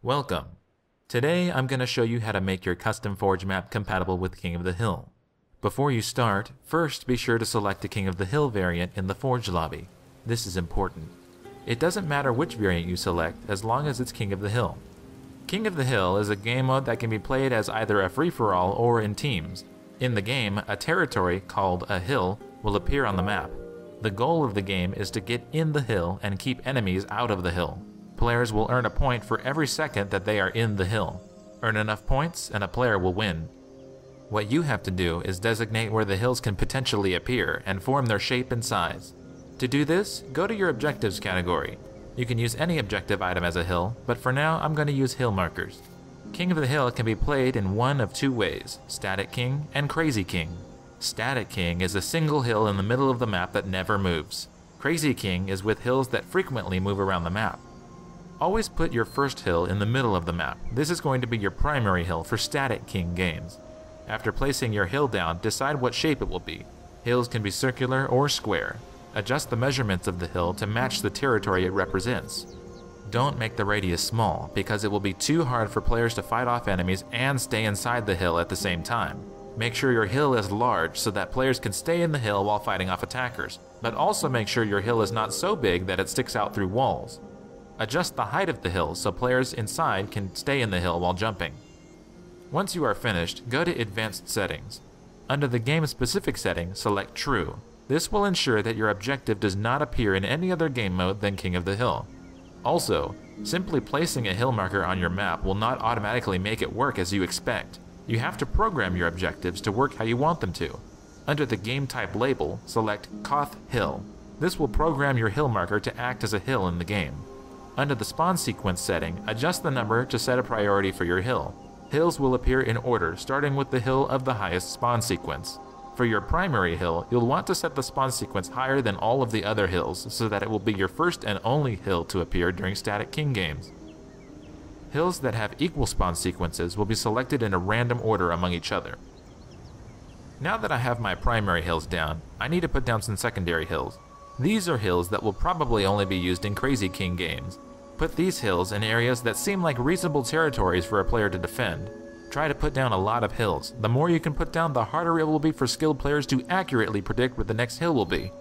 Welcome! Today I'm going to show you how to make your custom forge map compatible with King of the Hill. Before you start, first be sure to select the King of the Hill variant in the forge lobby. This is important. It doesn't matter which variant you select as long as it's King of the Hill. King of the Hill is a game mode that can be played as either a free-for-all or in teams. In the game, a territory called a hill will appear on the map. The goal of the game is to get in the hill and keep enemies out of the hill. Players will earn a point for every second that they are in the hill. Earn enough points and a player will win. What you have to do is designate where the hills can potentially appear and form their shape and size. To do this, go to your objectives category. You can use any objective item as a hill, but for now I'm going to use hill markers. King of the Hill can be played in one of two ways, Static King and Crazy King. Static King is a single hill in the middle of the map that never moves. Crazy King is with hills that frequently move around the map. Always put your first hill in the middle of the map. This is going to be your primary hill for Static King games. After placing your hill down, decide what shape it will be. Hills can be circular or square. Adjust the measurements of the hill to match the territory it represents. Don't make the radius small, because it will be too hard for players to fight off enemies and stay inside the hill at the same time. Make sure your hill is large so that players can stay in the hill while fighting off attackers, but also make sure your hill is not so big that it sticks out through walls. Adjust the height of the hill so players inside can stay in the hill while jumping. Once you are finished, go to Advanced Settings. Under the game-specific setting, select True. This will ensure that your objective does not appear in any other game mode than King of the Hill. Also, simply placing a hill marker on your map will not automatically make it work as you expect. You have to program your objectives to work how you want them to. Under the game type label, select KOTH Hill. This will program your hill marker to act as a hill in the game. Under the spawn sequence setting, adjust the number to set a priority for your hill. Hills will appear in order, starting with the hill of the highest spawn sequence. For your primary hill, you'll want to set the spawn sequence higher than all of the other hills so that it will be your first and only hill to appear during Static King games. Hills that have equal spawn sequences will be selected in a random order among each other. Now that I have my primary hills down, I need to put down some secondary hills. These are hills that will probably only be used in Crazy King games. Put these hills in areas that seem like reasonable territories for a player to defend. Try to put down a lot of hills. The more you can put down, the harder it will be for skilled players to accurately predict where the next hill will be.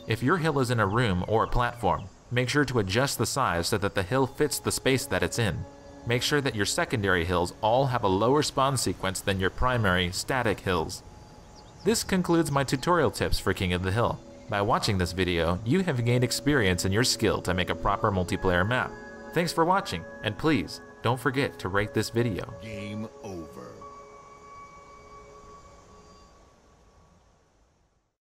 If your hill is in a room or a platform, make sure to adjust the size so that the hill fits the space that it's in. Make sure that your secondary hills all have a lower spawn sequence than your primary static hills. This concludes my tutorial tips for King of the Hill. By watching this video, you have gained experience in your skill to make a proper multiplayer map. Thanks for watching, and please, don't forget to rate this video. Game over.